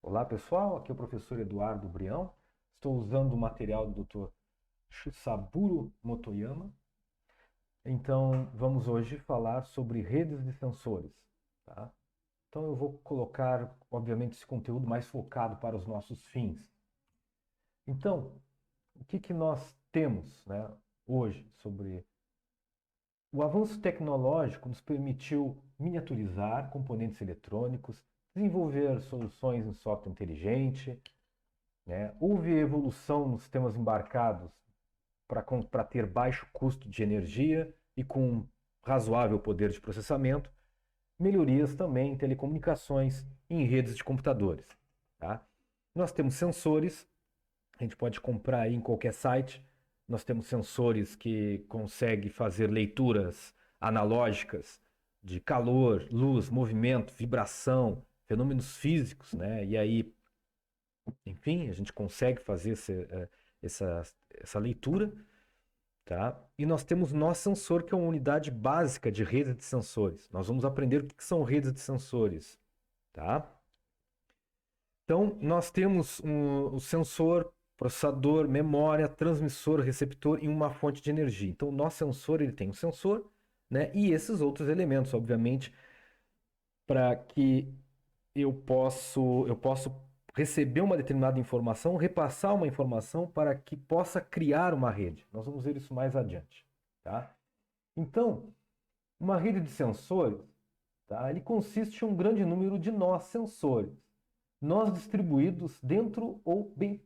Olá pessoal, aqui é o professor Eduardo Brião. Estou usando o material do Dr. Shusaburo Motoyama. Então, vamos hoje falar sobre redes de sensores. Tá? Então, eu vou colocar, obviamente, esse conteúdo mais focado para os nossos fins. Então, o que nós temos, né, hoje sobre o avanço tecnológico nos permitiu miniaturizar componentes eletrônicos, desenvolver soluções em software inteligente, né? Houve evolução nos sistemas embarcados para ter baixo custo de energia e com razoável poder de processamento, melhorias também em telecomunicações e em redes de computadores. Tá? Nós temos sensores, a gente pode comprar aí em qualquer site, nós temos sensores que conseguem fazer leituras analógicas de calor, luz, movimento, vibração, fenômenos físicos, né? E aí enfim, a gente consegue fazer essa, essa leitura, tá? E nós temos nosso sensor, que é uma unidade básica de rede de sensores. Nós vamos aprender o que são redes de sensores, tá? Então, nós temos o sensor, processador, memória, transmissor, receptor e uma fonte de energia. Então, o nosso sensor ele tem um sensor, né? E esses outros elementos, obviamente, para que eu posso receber uma determinada informação, repassar uma informação para que possa criar uma rede. Nós vamos ver isso mais adiante, tá? Então, uma rede de sensores, tá? Ele consiste em um grande número de nós sensores, nós distribuídos dentro ou bem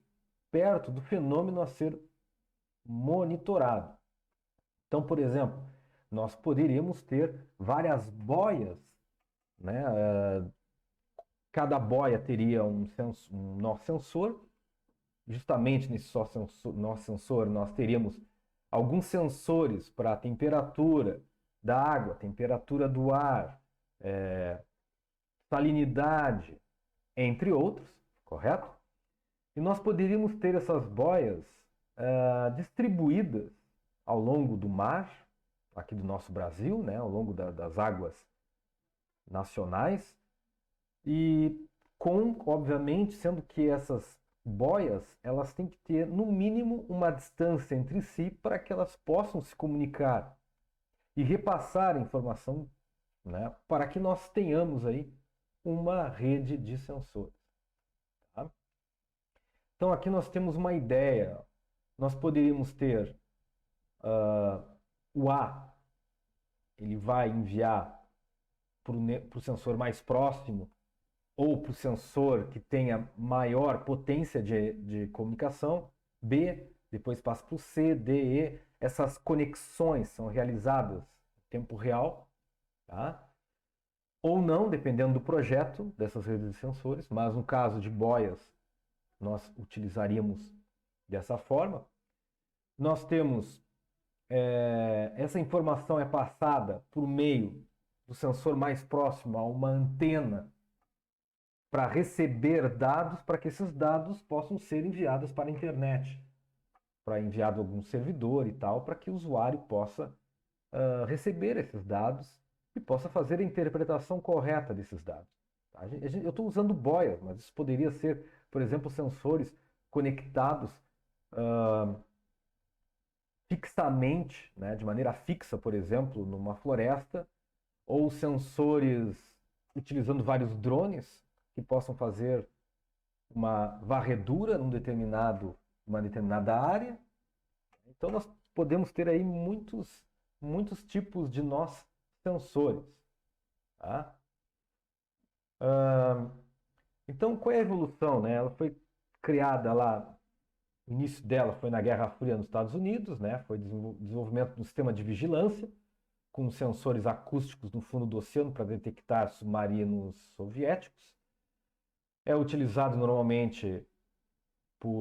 perto do fenômeno a ser monitorado. Então, por exemplo, nós poderíamos ter várias boias, né? Cada boia teria um nó sensor. Justamente nesse nó sensor, nós teríamos alguns sensores para a temperatura da água, temperatura do ar, salinidade, entre outros, correto? E nós poderíamos ter essas boias distribuídas ao longo do mar, aqui do nosso Brasil, né, ao longo das águas nacionais, e obviamente, sendo que essas boias, elas têm que ter, no mínimo, uma distância entre si para que elas possam se comunicar e repassar a informação, né, para que nós tenhamos aí uma rede de sensores. Tá? Então, aqui nós temos uma ideia. Nós poderíamos ter o A, ele vai enviar para o sensor mais próximo ou para o sensor que tenha maior potência de comunicação, B, depois passa para o C, D, E. Essas conexões são realizadas em tempo real, tá? Ou não, dependendo do projeto dessas redes de sensores, mas no caso de boias, nós utilizaríamos dessa forma. Nós temos, essa informação é passada por meio do sensor mais próximo a uma antena para receber dados, para que esses dados possam ser enviados para a internet, para enviado a algum servidor e tal, para que o usuário possa receber esses dados e possa fazer a interpretação correta desses dados. Tá? Eu estou usando boias, mas isso poderia ser, por exemplo, sensores conectados fixamente, né, de maneira fixa, por exemplo, numa floresta, ou sensores utilizando vários drones que possam fazer uma varredura uma determinada área. Então nós podemos ter aí muitos tipos de nós sensores. Tá? Então qual é a evolução? Né? Ela foi criada lá, o início dela foi na Guerra Fria nos Estados Unidos, né? Foi desenvolvimento de um sistema de vigilância com sensores acústicos no fundo do oceano para detectar submarinos soviéticos. É utilizado normalmente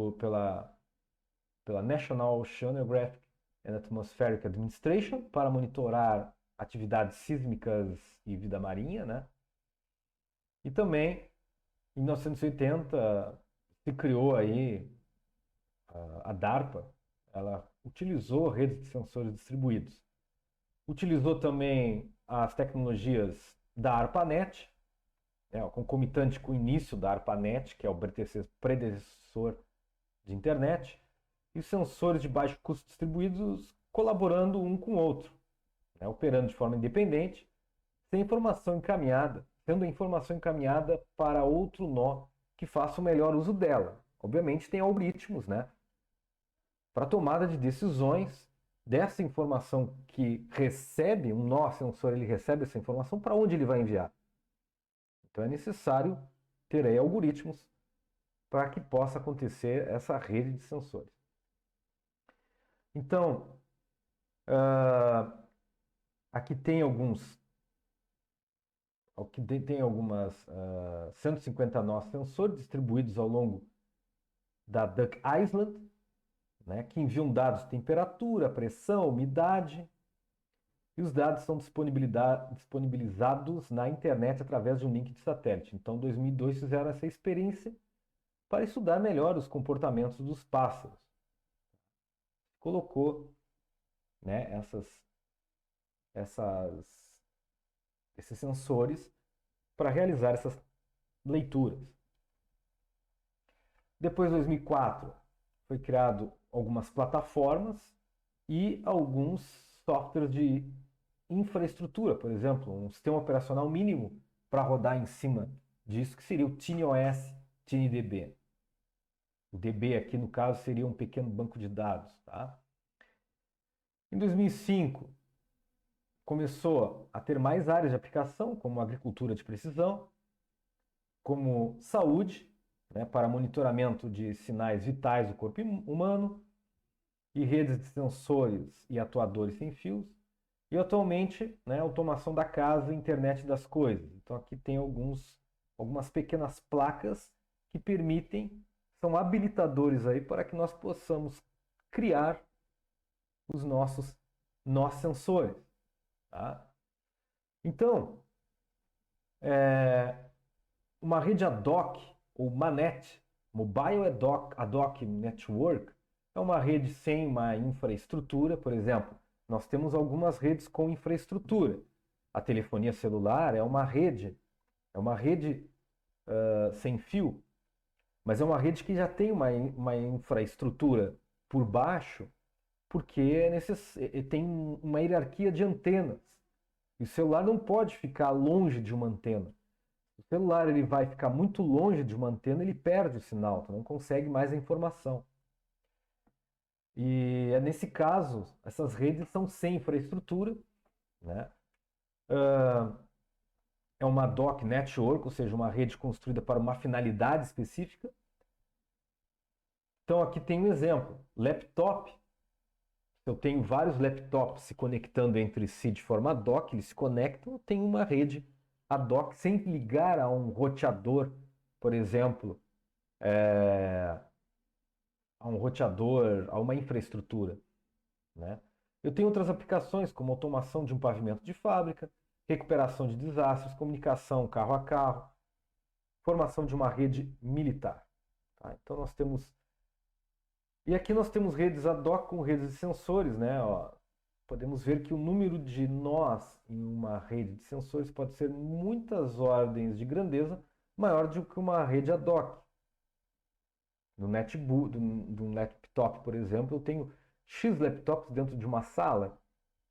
pela National Oceanographic and Atmospheric Administration para monitorar atividades sísmicas e vida marinha, né? E também, em 1980, se criou aí a DARPA. Ela utilizou redes de sensores distribuídos. Utilizou também as tecnologias da ARPANET, concomitante com o início da ARPANET, que é o predecessor de internet, e os sensores de baixo custo distribuídos colaborando um com o outro, operando de forma independente, sendo a informação encaminhada para outro nó que faça o melhor uso dela. Obviamente tem algoritmos, para tomada de decisões dessa informação que recebe, um nó sensor, ele recebe essa informação, para onde ele vai enviar. Então é necessário ter aí algoritmos para que possa acontecer essa rede de sensores. Então, aqui tem algumas 150 nós sensores distribuídos ao longo da Duck Island, que enviam dados de temperatura, pressão, umidade, e os dados são disponibilizados na internet através de um link de satélite. Então, em 2002 fizeram essa experiência para estudar melhor os comportamentos dos pássaros. Colocou esses sensores para realizar essas leituras. Depois, em 2004, foi criado algumas plataformas e alguns softwares de infraestrutura, por exemplo, um sistema operacional mínimo para rodar em cima disso, que seria o TinyOS, TinyDB. O DB aqui, no caso, seria um pequeno banco de dados. Em 2005, começou a ter mais áreas de aplicação, como agricultura de precisão, como saúde, para monitoramento de sinais vitais do corpo humano, e redes de sensores e atuadores sem fios, e atualmente, automação da casa e internet das coisas. Então aqui tem algumas pequenas placas que são habilitadores aí para que nós possamos criar os nossos nós sensores. Então, uma rede ad hoc, ou MANET, Mobile Ad Hoc Network, é uma rede sem uma infraestrutura. Por exemplo, nós temos algumas redes com infraestrutura. A telefonia celular é uma rede sem fio, mas é uma rede que já tem uma infraestrutura por baixo, porque tem uma hierarquia de antenas. E o celular não pode ficar longe de uma antena. Se o celular ele vai ficar muito longe de uma antena, ele perde o sinal, não consegue mais a informação. E nesse caso, essas redes são sem infraestrutura, é uma ad hoc network, ou seja, uma rede construída para uma finalidade específica. Então aqui tem um exemplo, laptop. Eu tenho vários laptops se conectando entre si de forma ad hoc, eles se conectam, tem uma rede ad hoc sem ligar a um roteador, por exemplo, a uma infraestrutura. Eu tenho outras aplicações, como automação de um pavimento de fábrica, recuperação de desastres, comunicação carro a carro, formação de uma rede militar. Então nós temos... E aqui nós temos redes ad hoc com redes de sensores, Podemos ver que o número de nós em uma rede de sensores pode ser muitas ordens de grandeza maior do que uma rede ad hoc. No um laptop, por exemplo, eu tenho X laptops dentro de uma sala,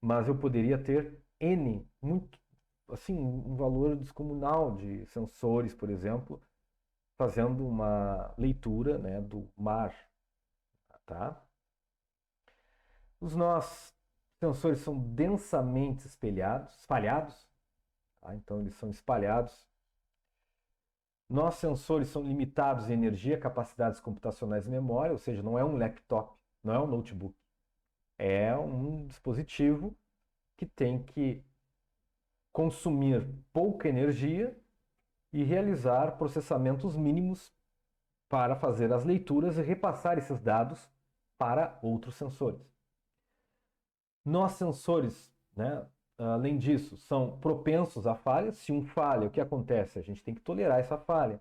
mas eu poderia ter N, um valor descomunal de sensores, por exemplo, fazendo uma leitura, do mar. Os nós sensores são densamente espalhados, então eles são espalhados. Nós sensores são limitados em energia, capacidades computacionais e memória, ou seja, não é um laptop, não é um notebook. É um dispositivo que tem que consumir pouca energia e realizar processamentos mínimos para fazer as leituras e repassar esses dados para outros sensores. Nós sensores, além disso, são propensos a falhas. Se um falha, o que acontece? A gente tem que tolerar essa falha.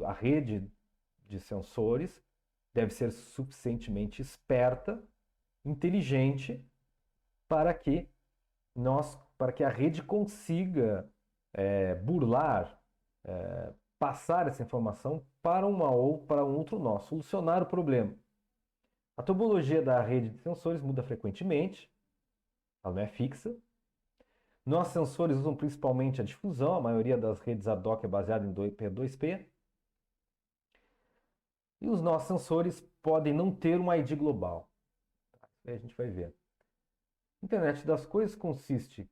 A rede de sensores deve ser suficientemente esperta, inteligente, para que a rede consiga burlar passar essa informação para uma ou para um outro nó, solucionar o problema. A topologia da rede de sensores muda frequentemente, ela não é fixa. Nossos sensores usam principalmente a difusão, a maioria das redes ad hoc é baseada em P2P. E os nossos sensores podem não ter um ID global. Isso aí a gente vai ver. Internet das coisas consiste,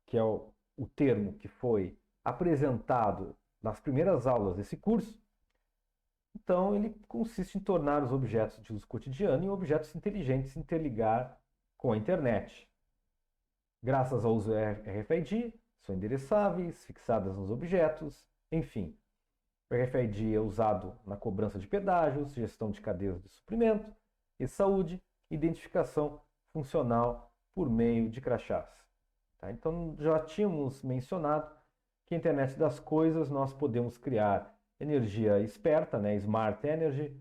que é o termo que foi apresentado nas primeiras aulas desse curso. Então, ele consiste em tornar os objetos de uso cotidiano em objetos inteligentes e interligar com a internet. Graças ao uso RFID, são endereçáveis, fixadas nos objetos, enfim. O RFID é usado na cobrança de pedágios, gestão de cadeias de suprimento e saúde, identificação funcional por meio de crachás. Tá? Então, já tínhamos mencionado que a internet das coisas nós podemos criar energia esperta, né? Smart Energy,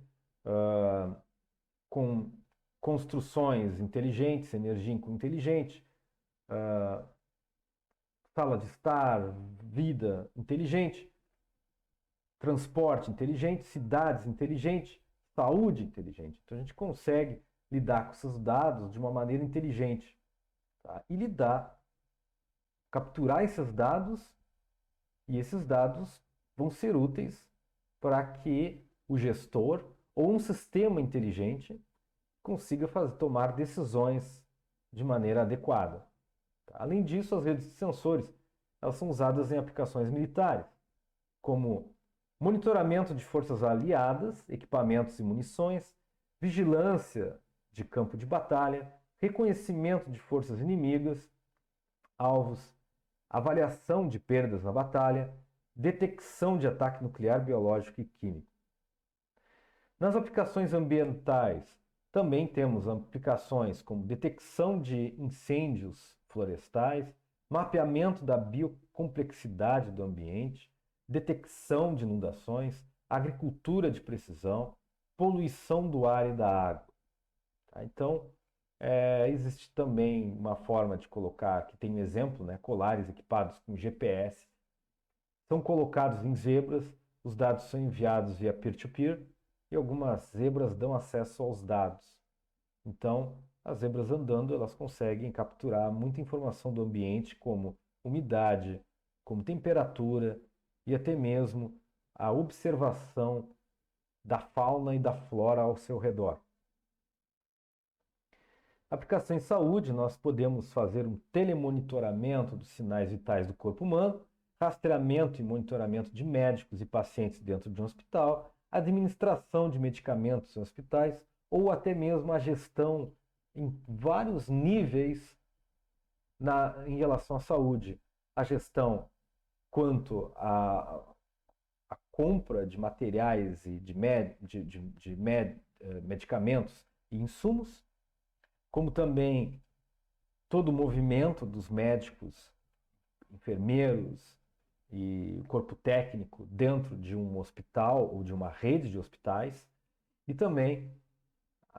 com construções inteligentes, energia inteligente, sala de estar, vida inteligente, transporte inteligente, cidades inteligentes, saúde inteligente. Então a gente consegue lidar com esses dados de uma maneira inteligente, tá? E capturar esses dados, e esses dados vão ser úteis para que o gestor ou um sistema inteligente consiga tomar decisões de maneira adequada. Além disso, as redes de sensores elas são usadas em aplicações militares, como monitoramento de forças aliadas, equipamentos e munições, vigilância de campo de batalha, reconhecimento de forças inimigas, alvos, avaliação de perdas na batalha, detecção de ataque nuclear, biológico e químico. Nas aplicações ambientais, também temos aplicações como detecção de incêndios florestais, mapeamento da biocomplexidade do ambiente, detecção de inundações, agricultura de precisão, poluição do ar e da água. Tá? Então, existe também uma forma de colocar, que tem um exemplo, né? Colares equipados com GPS, são colocados em zebras, os dados são enviados via peer-to-peer e algumas zebras dão acesso aos dados. Então, as zebras andando, elas conseguem capturar muita informação do ambiente, como umidade, como temperatura e até mesmo a observação da fauna e da flora ao seu redor. Aplicação em saúde, nós podemos fazer um telemonitoramento dos sinais vitais do corpo humano, rastreamento e monitoramento de médicos e pacientes dentro de um hospital, administração de medicamentos em hospitais ou até mesmo a gestão em vários níveis em relação à saúde. A gestão quanto à compra de materiais e de medicamentos e insumos, como também todo o movimento dos médicos, enfermeiros e corpo técnico dentro de um hospital ou de uma rede de hospitais, e também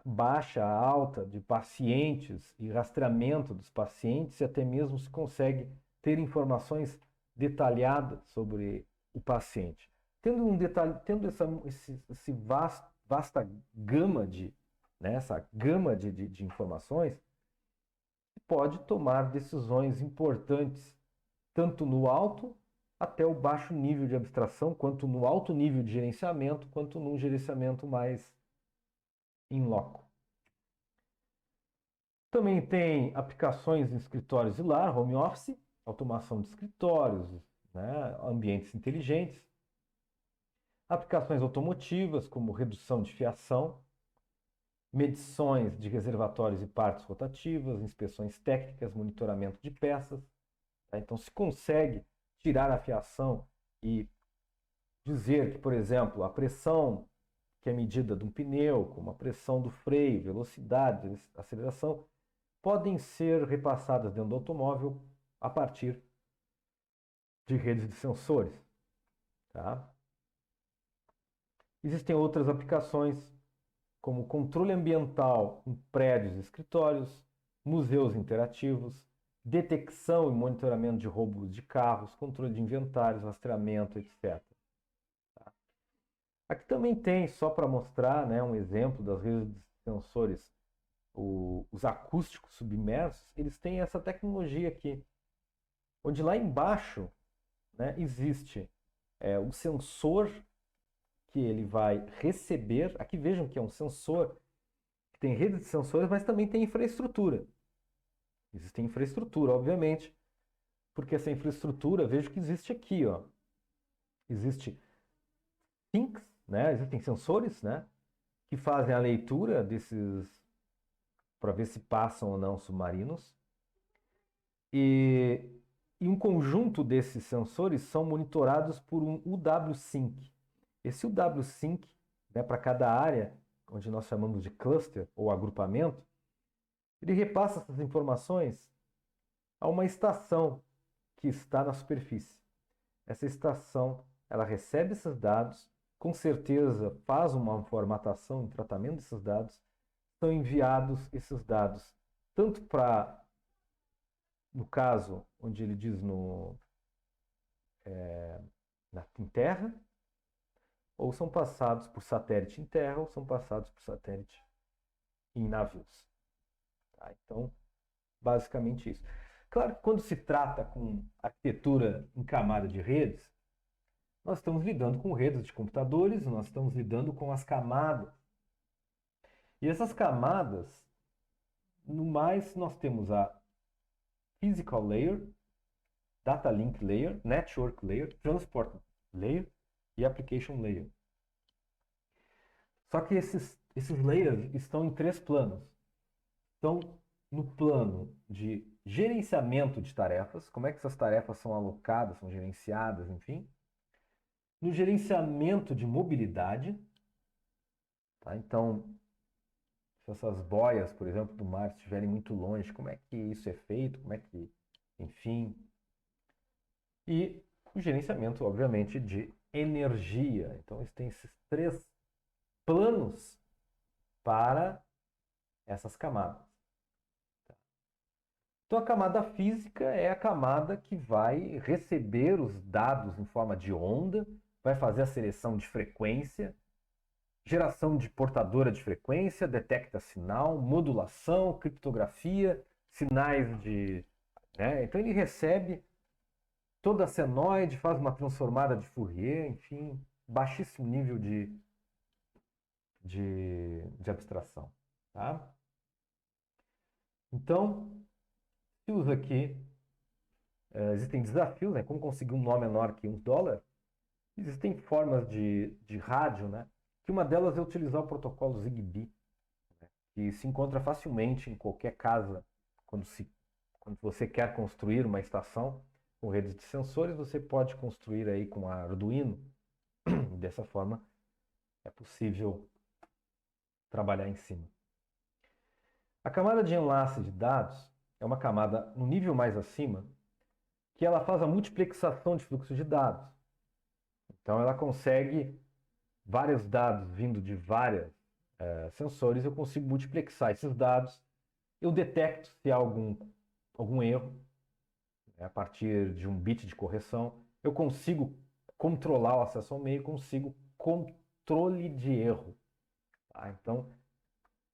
baixa, alta de pacientes e rastreamento dos pacientes, e até mesmo se consegue ter informações detalhadas sobre o paciente. Tendo esse vasta gama essa gama de informações, pode tomar decisões importantes, tanto no alto até o baixo nível de abstração, quanto no alto nível de gerenciamento, quanto num gerenciamento mais in loco. Também tem aplicações em escritórios e lar, home office, automação de escritórios, né, ambientes inteligentes. Aplicações automotivas, como redução de fiação, medições de reservatórios e partes rotativas, inspeções técnicas, monitoramento de peças. Tá? Então, se consegue tirar a fiação e dizer que, por exemplo, a pressão que é medida de um pneu, como a pressão do freio, velocidade, aceleração, podem ser repassadas dentro do automóvel a partir de redes de sensores. Tá? Existem outras aplicações, como controle ambiental em prédios e escritórios, museus interativos, detecção e monitoramento de roubos de carros, controle de inventários, rastreamento, etc. Aqui também tem, só para mostrar, né, um exemplo das redes de sensores, os acústicos submersos, eles têm essa tecnologia aqui, onde lá embaixo, né, existe o sensor que ele vai receber. Aqui vejam que é um sensor que tem rede de sensores, mas também tem infraestrutura. Existe infraestrutura, obviamente, porque essa infraestrutura, vejo que existe aqui, ó. Existe sinks, né? Existem sensores, né, que fazem a leitura desses para ver se passam ou não submarinos. E um conjunto desses sensores são monitorados por um UW-Sync. Esse UW-Sync, né, para cada área, onde nós chamamos de cluster ou agrupamento, ele repassa essas informações a uma estação que está na superfície. Essa estação, ela recebe esses dados, com certeza faz uma formatação e tratamento desses dados, são enviados esses dados tanto para, no caso, onde ele diz em terra, ou são passados por satélite em terra, ou são passados por satélite em navios. Tá? Então, basicamente isso. Claro que quando se trata com arquitetura em camada de redes, nós estamos lidando com redes de computadores, nós estamos lidando com as camadas. E essas camadas, no mais, nós temos a Physical Layer, Data Link Layer, Network Layer, Transport Layer e Application Layer. Só que esses layers estão em 3 planos. Estão no plano de gerenciamento de tarefas, como é que essas tarefas são alocadas, são gerenciadas, enfim. No gerenciamento de mobilidade, tá? Então, se essas boias, por exemplo, do mar estiverem muito longe, como é que isso é feito, como é que, enfim. E o gerenciamento, obviamente, de energia. Então, eles têm esses 3 planos para essas camadas. Então, a camada física é a camada que vai receber os dados em forma de onda, vai fazer a seleção de frequência, geração de portadora de frequência, detecta sinal, modulação, criptografia, sinais de... né? Então, ele recebe toda a senoide, faz uma transformada de Fourier, enfim, baixíssimo nível de abstração. Tá? Então, se usa aqui, existem desafios, né? Como conseguir um nó menor que $1. Existem formas de rádio, né? Que uma delas é utilizar o protocolo Zigbee, né? Que se encontra facilmente em qualquer casa. Quando você quer construir uma estação com redes de sensores, você pode construir aí com Arduino. Dessa forma, é possível trabalhar em cima. A camada de enlace de dados é uma camada no nível mais acima, que ela faz a multiplexação de fluxo de dados. Então, ela consegue vários dados vindo de vários sensores, eu consigo multiplexar esses dados, eu detecto se há algum erro, né, a partir de um bit de correção, eu consigo controlar o acesso ao meio, consigo controle de erro. Tá? Então,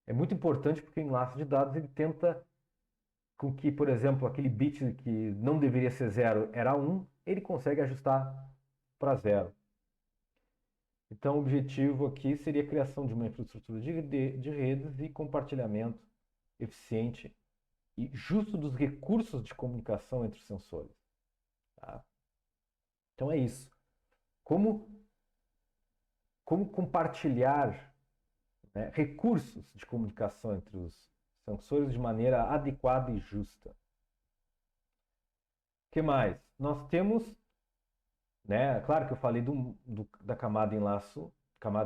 é muito importante porque o enlace de dados ele tenta com que, por exemplo, aquele bit que não deveria ser 0 era 1, ele consegue ajustar para 0. Então, o objetivo aqui seria a criação de uma infraestrutura de redes e compartilhamento eficiente e justo dos recursos de comunicação entre os sensores. Tá? Então, é isso. Como compartilhar, né, recursos de comunicação entre os sensores de maneira adequada e justa. O que mais? Nós temos, né, claro que eu falei da camada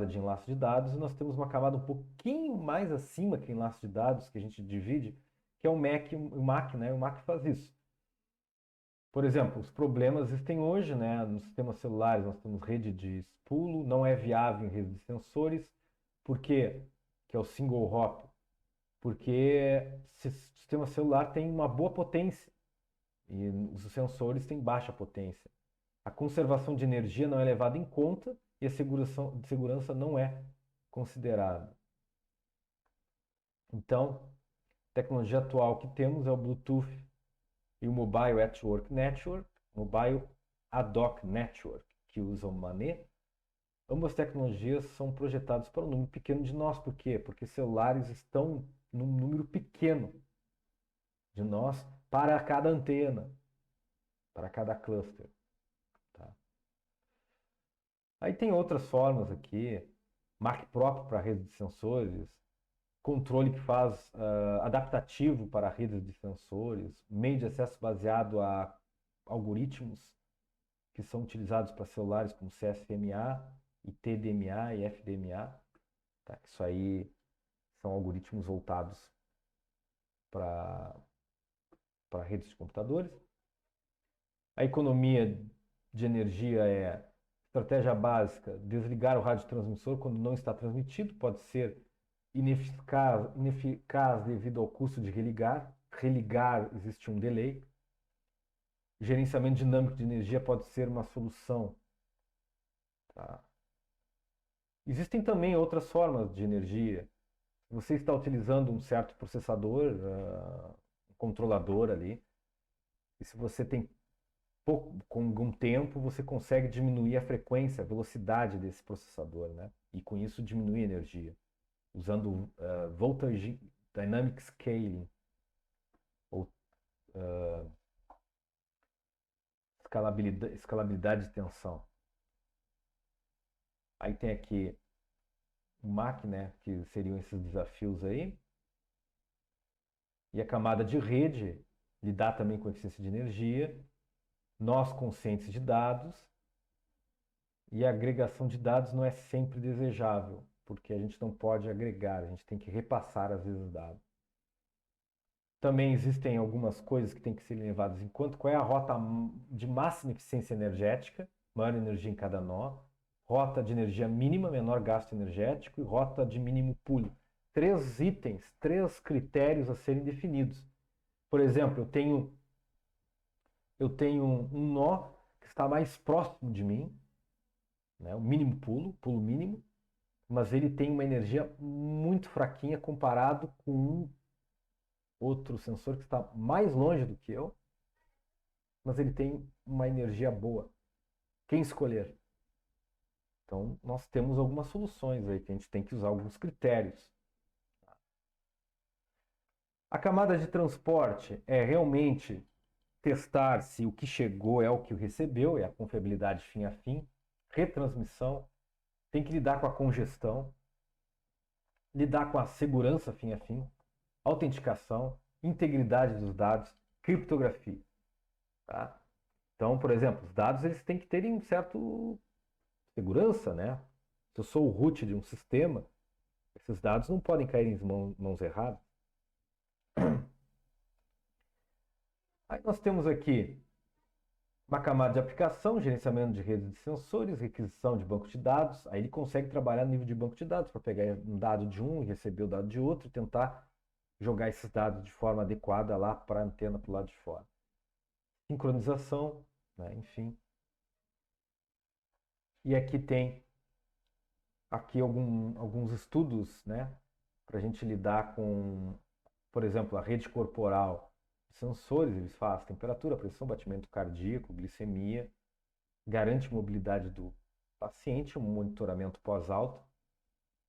de enlace de dados, e nós temos uma camada um pouquinho mais acima que enlace de dados, que a gente divide, que é o MAC, né? O MAC faz isso. Por exemplo, os problemas existem hoje, né? Nos sistemas celulares nós temos rede de espulo, não é viável em rede de sensores. Por quê? Que é o single hop. Porque o sistema celular tem uma boa potência. E os sensores têm baixa potência. A conservação de energia não é levada em conta e a segurança não é considerada. Então, a tecnologia atual que temos é o Bluetooth e o Mobile Mobile Ad Hoc Network, que usam MANET. Ambas tecnologias são projetadas para um número pequeno de nós. Por quê? Porque celulares estão num número pequeno de nós para cada antena, para cada cluster. Tá? Aí tem outras formas aqui, MAC próprio para redes de sensores, controle que faz adaptativo para redes de sensores, meio de acesso baseado a algoritmos que são utilizados para celulares como CSMA e TDMA e FDMA. Tá? Isso aí são algoritmos voltados para redes de computadores. A economia de energia é estratégia básica: desligar o radiotransmissor quando não está transmitido. Pode ser ineficaz devido ao custo de religar. Religar, existe um delay. Gerenciamento dinâmico de energia pode ser uma solução. Tá? Existem também outras formas de energia. Você está utilizando um certo processador, um controlador ali, e se você tem pouco, com algum tempo, você consegue diminuir a frequência, a velocidade desse processador, né? E com isso diminuir a energia, usando Voltage Dynamic Scaling, ou escalabilidade de tensão. Aí tem aqui o MAC, né, que seriam esses desafios aí. E a camada de rede lidar também com a eficiência de energia, nós conscientes de dados, e a agregação de dados não é sempre desejável, porque a gente não pode agregar, a gente tem que repassar às vezes dados. Também existem algumas coisas que têm que ser levadas em conta. Qual é a rota de máxima eficiência energética, maior energia em cada nó, rota de energia mínima, menor gasto energético, e rota de mínimo pulo. 3 itens, 3 critérios a serem definidos. Por exemplo, eu tenho um nó que está mais próximo de mim, né, o mínimo pulo mínimo, mas ele tem uma energia muito fraquinha comparado com um outro sensor que está mais longe do que eu, mas ele tem uma energia boa. Quem escolher? Então, nós temos algumas soluções aí que a gente tem que usar alguns critérios. A camada de transporte é realmente testar se o que chegou é o que recebeu, é a confiabilidade fim a fim, retransmissão, tem que lidar com a congestão, lidar com a segurança fim a fim, autenticação, integridade dos dados, criptografia. Tá? Então, por exemplo, os dados eles têm que terem um certo segurança, né? Se eu sou o root de um sistema, esses dados não podem cair em mãos erradas. Aí nós temos aqui uma camada de aplicação, gerenciamento de redes de sensores, requisição de banco de dados. Aí ele consegue trabalhar no nível de banco de dados para pegar um dado de um e receber o dado de outro e tentar jogar esses dados de forma adequada lá para a antena para o lado de fora. Sincronização, né? Enfim. E aqui tem alguns estudos, né, para a gente lidar com, por exemplo, a rede corporal de sensores. Eles fazem temperatura, pressão, batimento cardíaco, glicemia, garante mobilidade do paciente, um monitoramento pós-alta,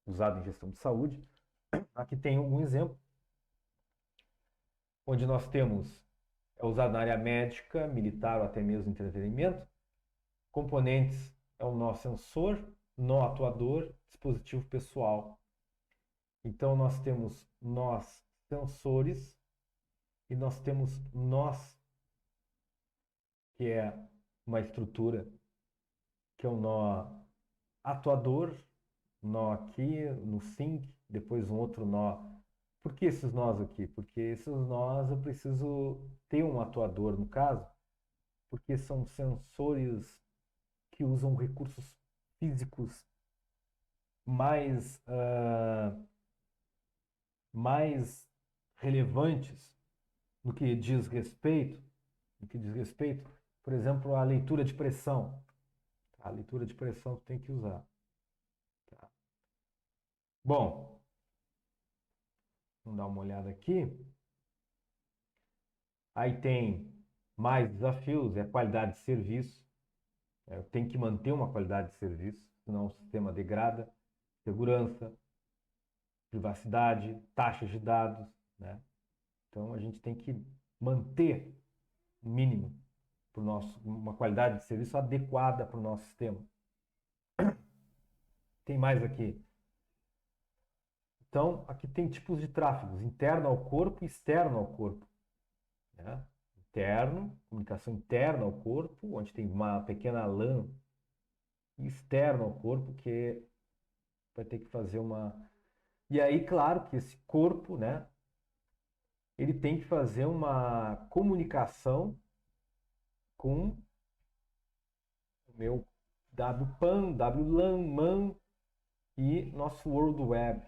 usado em gestão de saúde. Aqui tem um exemplo, onde nós temos, é usado na área médica, militar ou até mesmo entretenimento. Componentes é o nó sensor, nó atuador, dispositivo pessoal. Então nós temos nós sensores e nós temos nós, que é uma estrutura, que é um nó atuador, nó aqui no sync, depois um outro nó. Por que esses nós aqui? Porque esses nós eu preciso ter um atuador, no caso, porque são sensores que usam recursos físicos mais relevantes no que diz respeito no que diz respeito, por exemplo, à leitura de pressão. A leitura de pressão que tem que usar. Tá? Bom, vamos dar uma olhada aqui. Aí tem mais desafios, é a qualidade de serviço. Tem que manter uma qualidade de serviço, senão o sistema degrada. Segurança, privacidade, taxas de dados, né? Então a gente tem que manter o mínimo para uma qualidade de serviço adequada para o nosso sistema. Tem mais aqui. Então, aqui tem tipos de tráfegos, interno ao corpo e externo ao corpo. Né? Interno, comunicação interna ao corpo, onde tem uma pequena LAN, e externo ao corpo, que vai ter que fazer uma... E aí, claro que esse corpo, né, ele tem que fazer uma comunicação com o meu WPAN, WLAN, MAN e nosso World Web,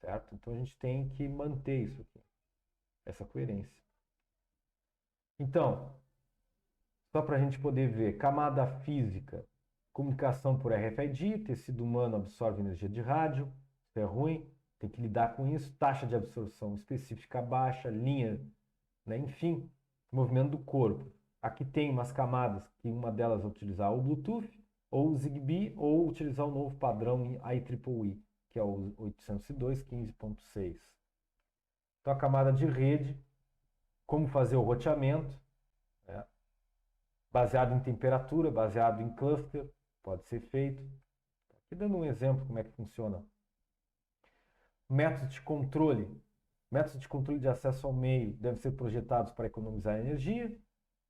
certo? Então a gente tem que manter isso aqui, essa coerência. Então, só para a gente poder ver, camada física, comunicação por RFID, tecido humano absorve energia de rádio, isso é ruim, tem que lidar com isso, taxa de absorção específica baixa, linha, né? Enfim, movimento do corpo. Aqui tem umas camadas que uma delas é utilizar o Bluetooth, ou o Zigbee, ou utilizar o novo padrão IEEE, que é o 802.15.6. Então a camada de rede, como fazer o roteamento, né? Baseado em temperatura, baseado em cluster, pode ser feito. Aqui dando um exemplo como é que funciona. Métodos de controle. Métodos de controle de acesso ao meio devem ser projetados para economizar energia,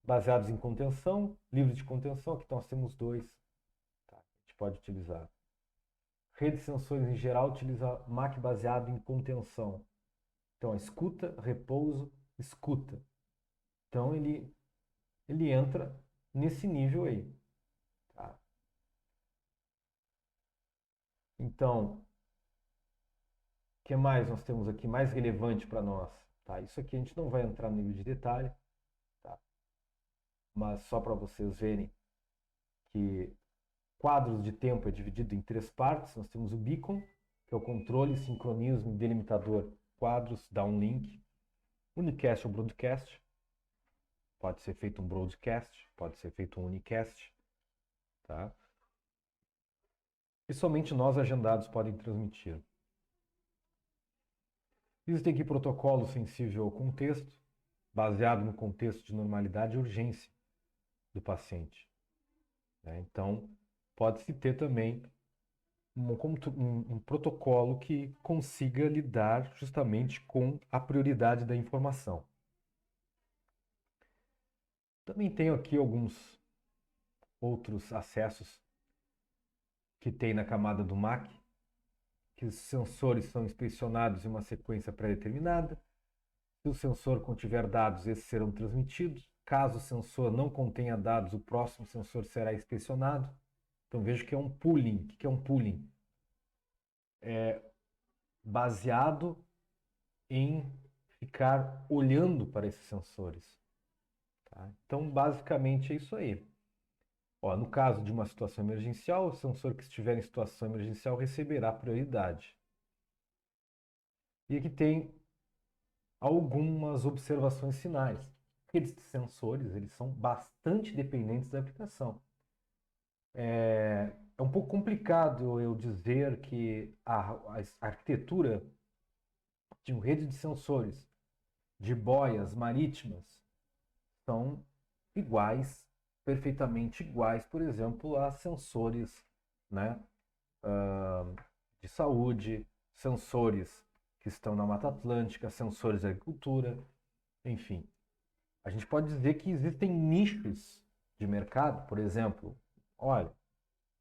baseados em contenção, livres de contenção, aqui nós temos dois, tá? A gente pode utilizar. Rede de sensores em geral utiliza MAC baseado em contenção. Então, escuta, repouso, escuta. Então, ele entra nesse nível aí. Tá? Então, o que mais nós temos aqui mais relevante para nós? Tá? Isso aqui a gente não vai entrar no nível de detalhe, tá? Mas só para vocês verem que quadros de tempo é dividido em três partes. Nós temos o beacon, que é o controle, sincronismo e delimitador quadros, downlink. Unicast ou broadcast. Pode ser feito um broadcast, pode ser feito um unicast. Tá? E somente nós agendados podem transmitir. Existem aqui protocolos sensíveis ao contexto, baseado no contexto de normalidade e urgência do paciente. Né? Então, pode-se ter também um protocolo que consiga lidar justamente com a prioridade da informação. Também tenho aqui alguns outros acessos que tem na camada do MAC, que os sensores são inspecionados em uma sequência pré-determinada. Se o sensor contiver dados, esses serão transmitidos. Caso o sensor não contenha dados, o próximo sensor será inspecionado. Então vejo que é um pooling. O que é um pooling? É baseado em ficar olhando para esses sensores. Tá? Então, basicamente é isso aí. Ó, no caso de uma situação emergencial, o sensor que estiver em situação emergencial receberá prioridade. E aqui tem algumas observações finais. Aqueles sensores, eles são bastante dependentes da aplicação. É um pouco complicado eu dizer que a arquitetura de uma rede de sensores de boias marítimas são iguais, perfeitamente iguais, por exemplo, a sensores, né, de saúde, sensores que estão na Mata Atlântica, sensores de agricultura, enfim. A gente pode dizer que existem nichos de mercado, por exemplo, olha,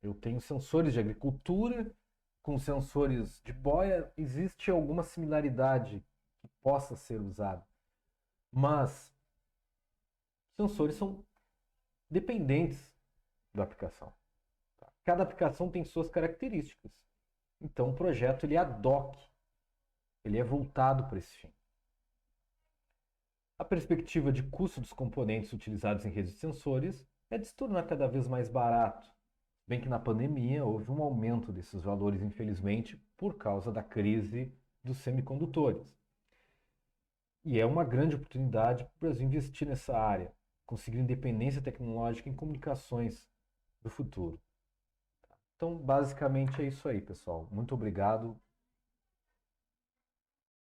eu tenho sensores de agricultura com sensores de boia, existe alguma similaridade que possa ser usada, mas sensores são dependentes da aplicação. Tá? Cada aplicação tem suas características. Então o projeto ele é ad hoc, ele é voltado para esse fim. A perspectiva de custo dos componentes utilizados em redes de sensores é de se tornar cada vez mais barato, bem que na pandemia houve um aumento desses valores, infelizmente, por causa da crise dos semicondutores. E é uma grande oportunidade para o Brasil investir nessa área, conseguir independência tecnológica em comunicações do futuro. Então, basicamente é isso aí, pessoal. Muito obrigado.